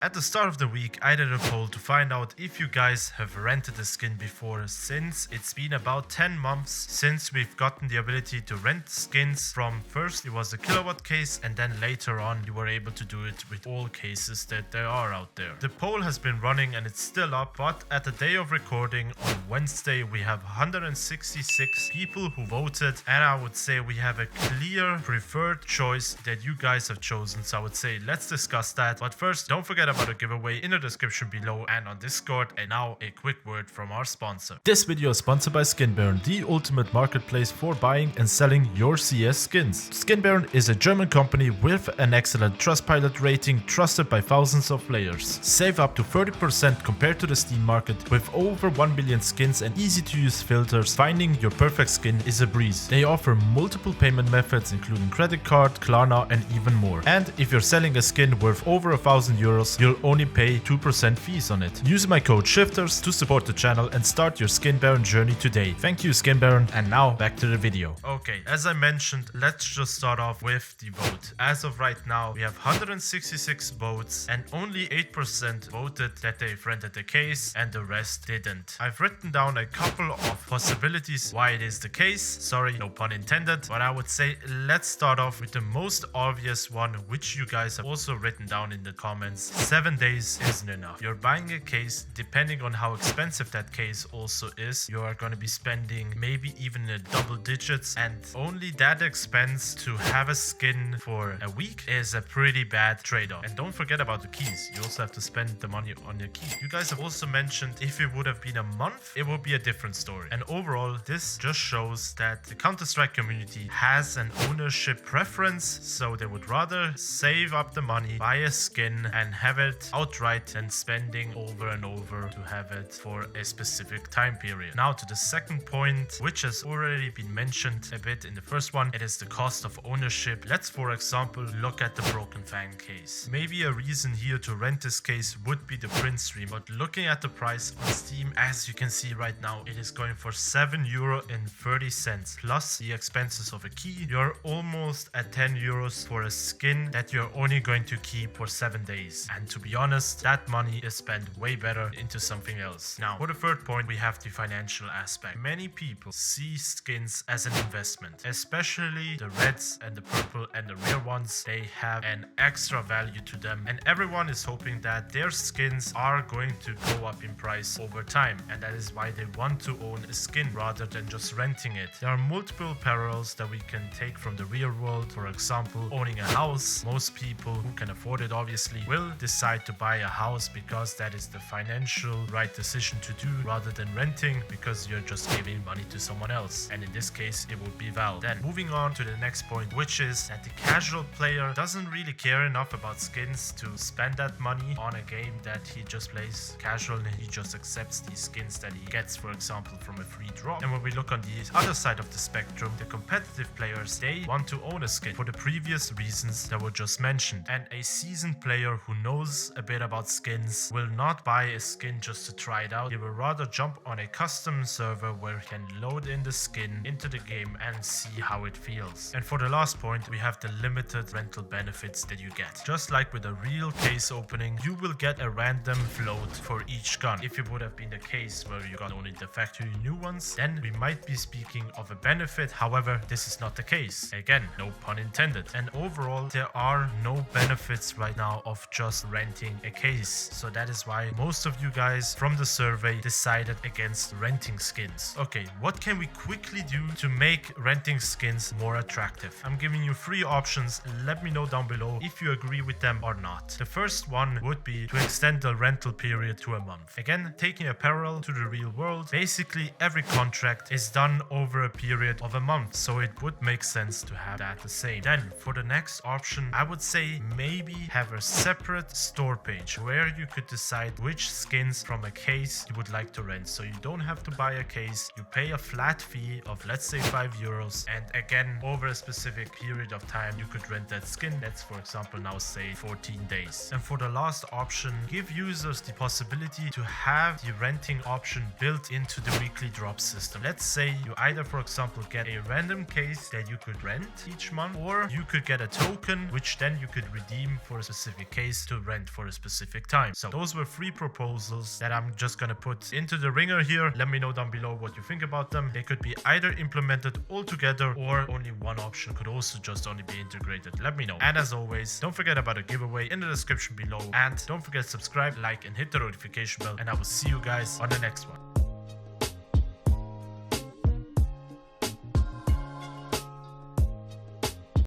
At the start of the week, I did a poll to find out if you guys have rented a skin before, since it's been about 10 months since we've gotten the ability to rent skins. From first it was a kilowatt case, and then later on you were able to do it with all cases that there are out there. The poll has been running and it's still up, but at the day of recording on Wednesday we have 166 people who voted, and I would say we have a clear preferred choice that you guys have chosen. So I would say let's discuss that, but first don't forget about a giveaway in the description below and on Discord. And now a quick word from our sponsor. This video is sponsored by SkinBaron, the ultimate marketplace for buying and selling your CS skins. SkinBaron is a German company with an excellent Trustpilot rating, trusted by thousands of players. Save up to 30% compared to the Steam market. With over 1 million skins and easy to use filters, finding your perfect skin is a breeze. They offer multiple payment methods including credit card, Klarna and even more. And if you're selling a skin worth over 1,000 euros, you'll only pay 2% fees on it. Use my code Shifterz to support the channel and start your SkinBaron journey today. Thank you, SkinBaron, and now back to the video. Okay, as I mentioned, let's just start off with the vote. As of right now, we have 166 votes and only 8% voted that they've rented the case and the rest didn't. I've written down a couple of possibilities why it is the case. Sorry, no pun intended, but I would say let's start off with the most obvious one, which you guys have also written down in the comments. 7 days isn't enough. You're buying a case, depending on how expensive that case also is, you are going to be spending maybe even in double digits, and only that expense to have a skin for a week is a pretty bad trade-off. And don't forget about the keys. You also have to spend the money on your key. You guys have also mentioned if it would have been a month, it would be a different story. And overall, this just shows that the Counter-Strike community has an ownership preference, so they would rather save up the money, buy a skin and have it outright than spending over and over to have it for a specific time period. Now to the second point, which has already been mentioned a bit in the first one, it is the cost of ownership. Let's for example look at the Broken Fang case. Maybe a reason here to rent this case would be the print stream, but looking at the price on Steam, as you can see right now, it is going for €7.30 plus the expenses of a key. You're almost at €10 for a skin that you're only going to keep for 7 days. And to be honest, that money is spent way better into something else. Now, for the third point, we have the financial aspect. Many people see skins as an investment, especially the reds and the purple and the rare ones. They have an extra value to them, and everyone is hoping that their skins are going to go up in price over time, and that is why they want to own a skin rather than just renting it. There are multiple parallels that we can take from the real world. For example, owning a house. Most people who can afford it obviously will decide to buy a house because that is the financial right decision to do, rather than renting because you're just giving money to someone else, and in this case it would be Valve. Then moving on to the next point, which is that the casual player doesn't really care enough about skins to spend that money on a game that he just plays casual, and he just accepts these skins that he gets, for example, from a free drop. And when we look on the other side of the spectrum, the competitive players, they want to own a skin for the previous reasons that were just mentioned, and a seasoned player who knows a bit about skins will not buy a skin just to try it out. He will rather jump on a custom server where he can load in the skin into the game and see how it feels. And for the last point, we have the limited rental benefits that you get. Just like with a real case opening, you will get a random float for each gun. If it would have been the case where you got only the factory new ones, then we might be speaking of a benefit. However, this is not the case. Again, no pun intended. And overall, there are no benefits right now of just renting a case. So that is why most of you guys from the survey decided against renting skins. Okay, what can we quickly do to make renting skins more attractive? I'm giving you 3 options. Let me know down below if you agree with them or not. The first one would be to extend the rental period to a month. Again, taking a parallel to the real world, basically every contract is done over a period of a month, so it would make sense to have that the same. Then for the next option, I would say maybe have a separate store page where you could decide which skins from a case you would like to rent. So you don't have to buy a case, you pay a flat fee of let's say €5, and again over a specific period of time you could rent that skin. Let's for example now say 14 days. And for the last option, give users the possibility to have the renting option built into the weekly drop system. Let's say you either for example get a random case that you could rent each month, or you could get a token which then you could redeem for a specific case to rent for a specific time. So those were 3 proposals that I'm just gonna put into the ringer here. Let me know down below what you think about them. They could be either implemented all together, or only one option could also just only be integrated. Let me know. And as always, don't forget about a giveaway in the description below, and don't forget to subscribe, like, and hit the notification bell, and I will see you guys on the next one.